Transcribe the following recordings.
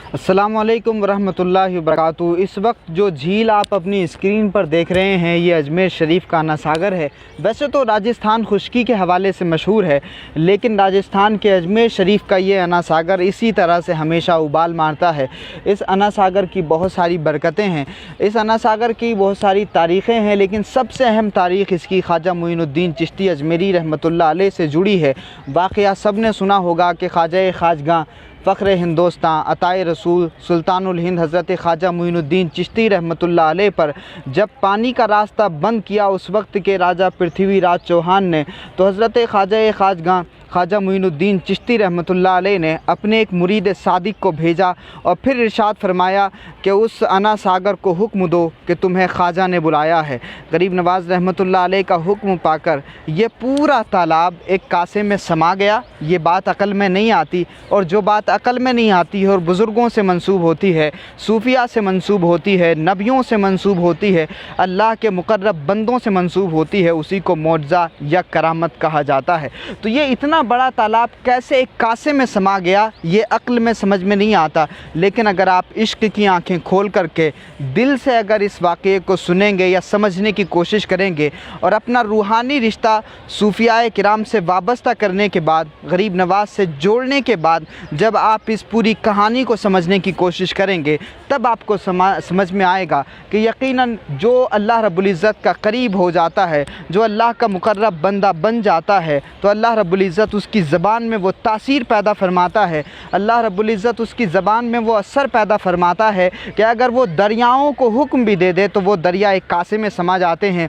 अस्सलामुअलैकुम वरहमतुल्लाहि वबरकातुहू। इस वक्त जो झील आप अपनी स्क्रीन पर देख रहे हैं ये अजमेर शरीफ का अना सागर है। वैसे तो राजस्थान खुश्की के हवाले से मशहूर है, लेकिन राजस्थान के अजमेर शरीफ का ये अना सागर इसी तरह से हमेशा उबाल मारता है। इस अना सागर की बहुत सारी बरकतें हैं, इस अना सागर की बहुत सारी तारीख़ें हैं, लेकिन सबसे अहम तारीख़ इसकी ख्वाजा मोइनुद्दीन चिश्ती अजमेरी रहमतुल्लाह अलैह से जुड़ी है। वाक़या सब ने सुना होगा कि ख्वाजा खाजगां फ़ख्र हिंदुस्तान अताए रसूल सुल्तानुल हिंद हज़रत ख्वाजा मोइनुद्दीन चिश्ती रहमतुल्लाह अलैह पर जब पानी का रास्ता बंद किया उस वक्त के राजा पृथ्वीराज चौहान ने, तो हज़रत ख्वाजा खाजगां ख्वाजा मोइनुद्दीन चिश्ती रहमतुल्लाह अलैह ने अपने एक मुरीद सादिक को भेजा और फिर इरशाद फरमाया कि उस अना सागर को हुक्म दो कि तुम्हें ख्वाजा ने बुलाया है। गरीब नवाज़ रहमतुल्लाह अलैह का हुक्म पाकर ये पूरा तालाब एक कासे में समा गया। ये बात अक़ल में नहीं आती, और जो बात अक़ल में नहीं आती है और बुज़ुर्गों से मंसूब होती है, सूफिया से मंसूब होती है, नबियों से मंसूब होती है, अल्लाह के मुक़र्रब बंदों से मंसूब होती है, उसी को मौजज़ा या करामत कहा जाता है। तो ये इतना बड़ा तालाब कैसे एक कासे में समा गया, ये अक्ल में समझ में नहीं आता। लेकिन अगर आप इश्क की आंखें खोल करके दिल से अगर इस वाक़े को सुनेंगे या समझने की कोशिश करेंगे और अपना रूहानी रिश्ता सूफियाए किराम से वाबस्ता करने के बाद, गरीब नवाज़ से जोड़ने के बाद जब आप इस पूरी कहानी को समझने की कोशिश करेंगे, तब आपको समझ में आएगा कि यकीनन जो अल्लाह रब्बुल इज़्ज़त का करीब हो जाता है, जो अल्लाह का मुक़र्रब बंदा बन जाता है, तो अल्लाह रब्बुल इज़्ज़त उसकी ज़बान में वो तासीर पैदा फरमाता है, अल्लाह रब्बुल इज़्ज़त उसकी ज़बान में वो असर पैदा फरमाता है कि अगर वो दरियाओं को हुक्म भी दे दे तो वो दरिया एक कासे में समा जाते हैं।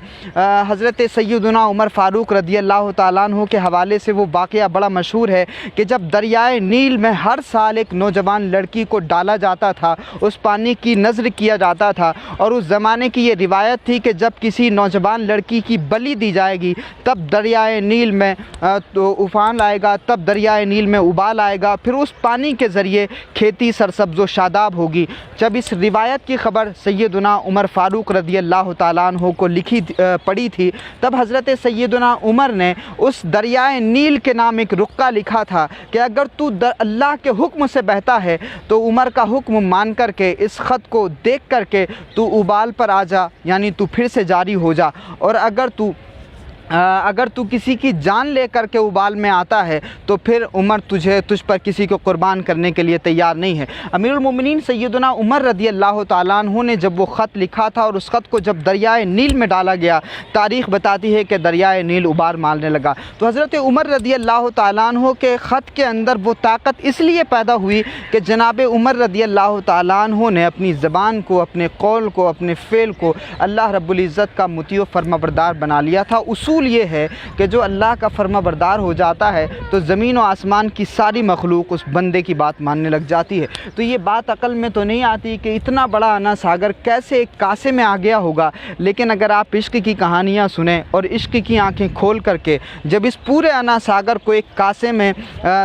हज़रत सैयदना उमर फ़ारूक रज़ियल्लाहु ताला अन्हु के हवाले से वो वाक़या बड़ा मशहूर है कि जब दरियाए नील में हर साल एक नौजवान लड़की को डाला जाता था, उस पानी की नज़र किया जाता था, और उस ज़माने की ये रिवायत थी कि जब किसी नौजवान लड़की की बलि दी जाएगी तब दरियाए नील में तो उफ़ान आएगा, तब दरियाए नील में उबाल आएगा, फिर उस पानी के ज़रिए खेती सरसब्ज़ व शादाब होगी। जब इस रिवायत की ख़बर सैयदना उमर फ़ारूक रज़ियल्लाहु ताला अन्हु को पड़ी थी, तब हज़रत सैयदना उमर ने उस दरियाए नील के नाम एक रुक्का लिखा था कि अगर तू अल्लाह के हुक्म से बहता है तो उमर का हुक्म मान करके इस ख़त को देख करके तू उबाल पर आ जा, यानी तू फिर से जारी हो जा, और अगर तू किसी की जान ले कर के उबाल में आता है तो फिर उमर तुझ पर किसी को कुर्बान करने के लिए तैयार नहीं है। अमीरुल मोमिनीन सैयदना उमर रज़ियल्लाहु ताला अन्हु ने जब वो ख़त लिखा था और उस ख़त को जब दरियाए नील में डाला गया, तारीख़ बताती है कि दरियाए नील उबाल मारने लगा। तो हज़रत उमर रज़ियल्लाहु ताला अन्हु के ख़त के अंदर वो ताकत इसलिए पैदा हुई कि जनाब उमर रज़ियल्लाहु ताला अन्हु ने अपनी ज़बान को, अपने कौल को, अपने फ़ेल को अल्लाह रब्बुल इज़्ज़त का मुतीअ फरमाबरदार बना लिया था। उसूल ये है कि जो अल्लाह का फरमाबरदार हो जाता है तो ज़मीन और आसमान की सारी मखलूक उस बंदे की बात मानने लग जाती है। तो ये बात अकल में तो नहीं आती कि इतना बड़ा अना सागर कैसे एक कासे में आ गया होगा, लेकिन अगर आप इश्क की कहानियाँ सुने और इश्क की आंखें खोल करके जब इस पूरे अना सागर को एक कासे में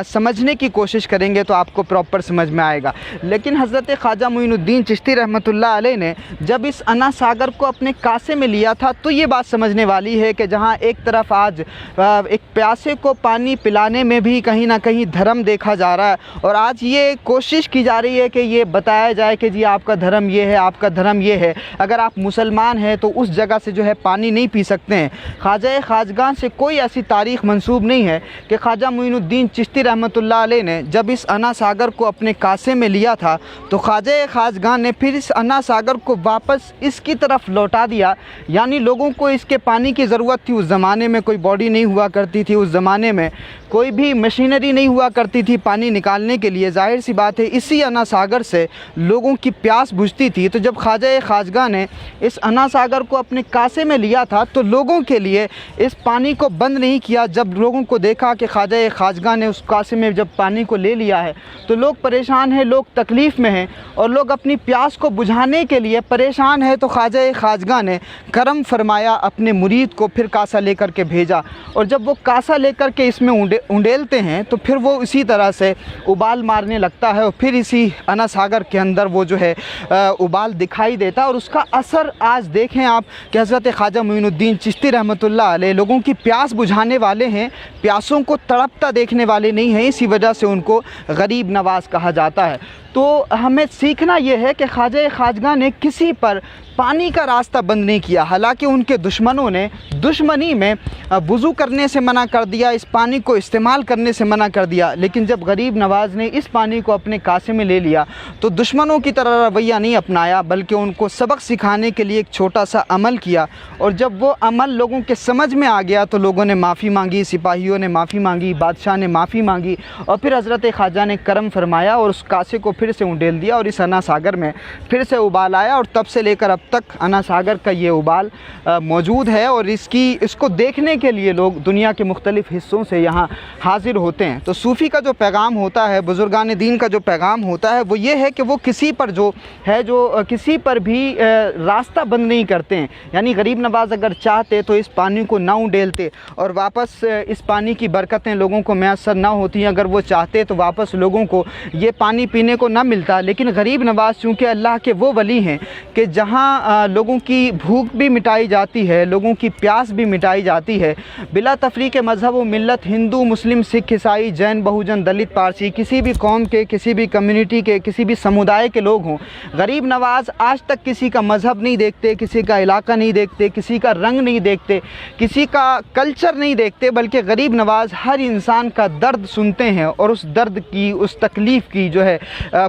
समझने की कोशिश करेंगे तो आपको प्रॉपर समझ में आएगा। लेकिन हज़रत ख्वाजा मोइनुद्दीन चिश्ती रहमतुल्लाह अलैह ने जब इस अना सागर को अपने कासे में लिया था तो ये बात समझने वाली है कि जहाँ एक तरफ आज एक प्यासे को पानी पिलाने में भी कहीं ना कहीं धर्म देखा जा रहा है, और आज ये कोशिश की जा रही है कि ये बताया जाए कि जी आपका धर्म ये है, आपका धर्म ये है, अगर आप मुसलमान हैं तो उस जगह से जो है पानी नहीं पी सकते हैं। ख्वाजा खाजगां से कोई ऐसी तारीख़ मंसूब नहीं है कि ख्वाजा मोइनुद्दीन चिश्ती रहमतुल्लाह अलैह ने जब इस अना सागर को अपने कासे में लिया था तो ख्वाजा खाजगां ने फिर इस अना सागर को वापस इसकी तरफ लौटा दिया। यानी लोगों को इसके पानी की ज़रूरत थी, उस ज़माने में कोई बॉडी नहीं हुआ करती थी, उस ज़माने में कोई भी मशीनरी नहीं हुआ करती थी पानी निकालने के लिए। ज़ाहिर सी बात है इसी अना सागर से लोगों की प्यास बुझती थी। तो जब ख्वाजा खाजगां ने इस अना सागर को अपने कासे में लिया था तो लोगों के लिए इस पानी को बंद नहीं किया। जब लोगों को देखा कि ख्वाजा खाजगां ने उस कासे में जब पानी को ले लिया है तो लोग परेशान हैं, लोग तकलीफ़ में हैं और लोग अपनी प्यास को बुझाने के लिए परेशान हैं, तो ख्वाजा खाजगां ने करम फरमाया, अपने मुरीद को फिर कासा लेकर के भेजा, और जब वो कासा लेकर के इसमें उंडेलते हैं तो फिर वो इसी तरह से उबाल मारने लगता है, और फिर इसी अना सागर के अंदर वो जो है उबाल दिखाई देता है। और उसका असर आज देखें आप कि हज़रत ख्वाजा मोइनुद्दीन चिश्ती रहमतुल्लाह अलैह लोगों की प्यास बुझाने वाले हैं, प्यासों को तड़पता देखने वाले नहीं हैं, इसी वजह से उनको गरीब नवाज़ कहा जाता है। तो हमें सीखना ये है कि ख्वाजा खाजगा ने किसी पर पानी का रास्ता बंद नहीं किया। हालांकि उनके दुश्मनों ने दुश्मनी में वज़ू करने से मना कर दिया, इस पानी को इस्तेमाल करने से मना कर दिया, लेकिन जब गरीब नवाज़ ने इस पानी को अपने कासे में ले लिया तो दुश्मनों की तरह रवैया नहीं अपनाया, बल्कि उनको सबक सिखाने के लिए एक छोटा सा अमल किया। और जब वो अमल लोगों के समझ में आ गया तो लोगों ने माफ़ी मांगी, सिपाहियों ने माफ़ी मांगी, बादशाह ने माफ़ी मांगी, और फिर हज़रत ख्वाजा ने करम फरमाया और उस कासे को फिर से उंडेल दिया और इस अना सागर में फिर से उबाल आया। और तब से लेकर अब तक अना सागर का ये उबाल मौजूद है और इसको देखने के लिए लोग दुनिया के मुख्तलिफ़ हिस्सों से यहाँ हाज़िर होते हैं। तो सूफ़ी का जो पैगाम होता है, बुज़ुर्गान दीन का जो पैगाम होता है, वो ये है कि वो किसी पर किसी पर भी रास्ता बंद नहीं करते हैं। यानी गरीब नवाज़ अगर चाहते तो इस पानी को ना उंडेलते और वापस इस पानी की बरकतें लोगों को मैसर ना होती हैं। अगर वो चाहते तो वापस लोगों को ये पानी पीने को ना मिलता। लेकिन गरीब नवाज़ चूँकि अल्लाह के वो वली हैं कि जहाँ लोगों की भूख भी मिटाई जाती है, लोगों की प्यास भी मिटाई जाती है, बिला तफरीक़ मज़हब व मिल्लत, हिंदू मुस्लिम सिख ईसाई जैन बहुजन दलित पारसी, किसी भी कौम के, किसी भी कम्युनिटी के, किसी भी समुदाय के लोग हों, गरीब नवाज़ आज तक किसी का मज़हब नहीं देखते, किसी का इलाका नहीं देखते, किसी का रंग नहीं देखते, किसी का कल्चर नहीं देखते, बल्कि गरीब नवाज़ हर इंसान का दर्द सुनते हैं और उस दर्द की, उस तकलीफ़ की जो है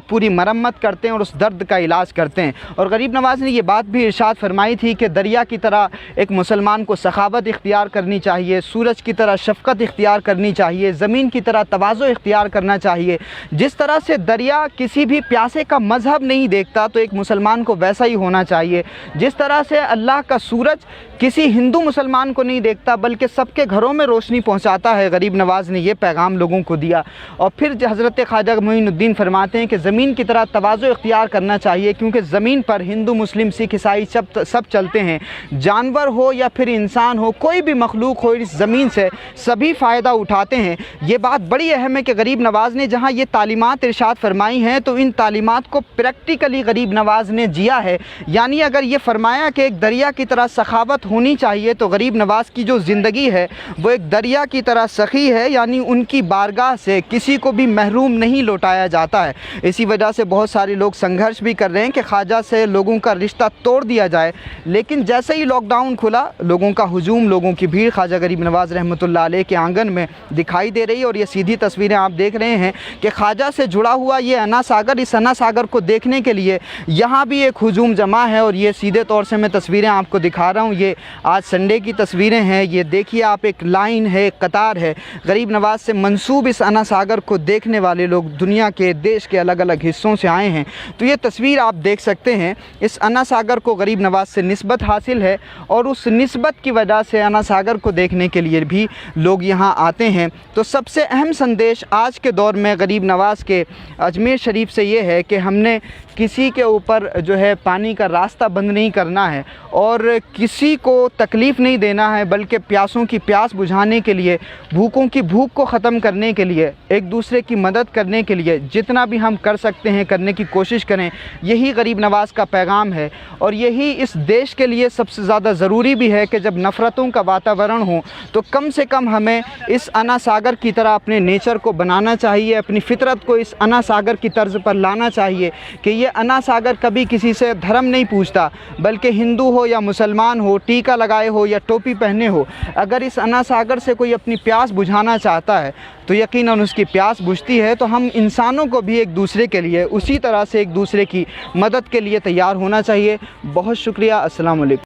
पूरी मरम्मत करते हैं और उस दर्द का इलाज करते हैं। और गरीब नवाज़ ने ये बात भी इरशाद फरमाई थी कि दरिया की तरह एक मुसलमान को सखावत इख्तियार करनी चाहिए, सूरज की तरह शफ़क़त इख्तियार करनी चाहिए, ज़मीन की तरह तवाज़ु इख्तियार करना चाहिए। जिस तरह से दरिया किसी भी प्यासे का मज़हब नहीं देखता तो एक मुसलमान को वैसा ही होना चाहिए। जिस तरह से अल्लाह का सूरज किसी हिंदू मुसलमान को नहीं देखता बल्कि सबके घरों में रोशनी पहुंचाता है, गरीब नवाज़ ने ये पैगाम लोगों को दिया। और फिर हज़रत ख्वाजा मोइनुद्दीन फरमाते हैं कि ज़मीन की तरह तवाज़ु इख्तियार करना चाहिए, क्योंकि ज़मीन पर हिंदू मुस्लिम सिख ईसाई सब चलते हैं। जानवर हो या फिर इंसान हो, कोई भी मखलूक हो, इस ज़मीन से सभी फ़ायदा उठाते हैं। ये बात बड़ी अहम है कि गरीब नवाज़ ने जहाँ ये तालीमात इरशाद फरमाई हैं तो इन तालीमात को प्रैक्टिकली गरीब नवाज़ ने जिया है। यानी अगर ये फरमाया कि एक दरिया की तरह सखावत होनी चाहिए तो गरीब नवाज़ की जो ज़िंदगी है वो एक दरिया की तरह सखी है, यानी उनकी बारगाह से किसी को भी महरूम नहीं लौटाया जाता है। इसी वजह से बहुत सारे लोग संघर्ष भी कर रहे हैं कि ख्वाजा से लोगों का रिश्ता तोड़ दिया जाए, लेकिन जैसे ही लॉकडाउन खुला लोगों का हुजूम, लोगों की भीड़ ख्वाजा गरीब नवाज़ रहमतुल्लाह अलैह के आंगन में दिखाई दे रही है। और ये सीधी तस्वीरें आप देख रहे हैं कि ख्वाजा से जुड़ा हुआ ये अना सागर, इस अना सागर को देखने के लिए यहाँ भी एक हुजूम जमा है। और ये सीधे तौर से मैं तस्वीरें आपको दिखा रहा हूँ, ये आज संडे की तस्वीरें हैं। ये देखिए आप, एक लाइन है, एक कतार है, गरीब नवाज़ से मंसूब इस अना सागर को देखने वाले लोग दुनिया के, देश के अलग अलग हिस्सों से आए हैं। तो ये तस्वीर आप देख सकते हैं, इस अना सागर को गरीब नवाज़ से निस्बत हासिल है और उस निस्बत की वजह से अना सागर को देखने के लिए भी लोग यहाँ आते हैं। तो सबसे अहम संदेश आज के दौर में गरीब नवाज़ के अजमेर शरीफ से ये है कि हमने किसी के ऊपर जो है पानी का रास्ता बंद नहीं करना है और किसी को तकलीफ़ नहीं देना है, बल्कि प्यासों की प्यास बुझाने के लिए, भूखों की भूख को ख़त्म करने के लिए, एक दूसरे की मदद करने के लिए जितना भी हम कर सकते हैं करने की कोशिश करें। यही गरीब नवाज़ का पैगाम है और यही इस देश के लिए सबसे ज़्यादा ज़रूरी भी है कि जब नफ़रतों का वातावरण हो तो कम से कम हमें इस अना सागर की तरह अपने नेचर को बनाना चाहिए, अपनी फ़ितरत को इस अना सागर की तर्ज़ पर लाना चाहिए कि ये अना सागर कभी किसी से धर्म नहीं पूछता, बल्कि हिंदू हो या मुसलमान हो, टीका लगाए हो या टोपी पहने हो, अगर इस अना सागर से कोई अपनी प्यास बुझाना चाहता है तो यकीनन उसकी प्यास बुझती है। तो हम इंसानों को भी एक दूसरे के लिए उसी तरह से एक दूसरे की मदद के लिए तैयार होना चाहिए। बहुत शुक्रिया। अस्सलाम वालेकुम।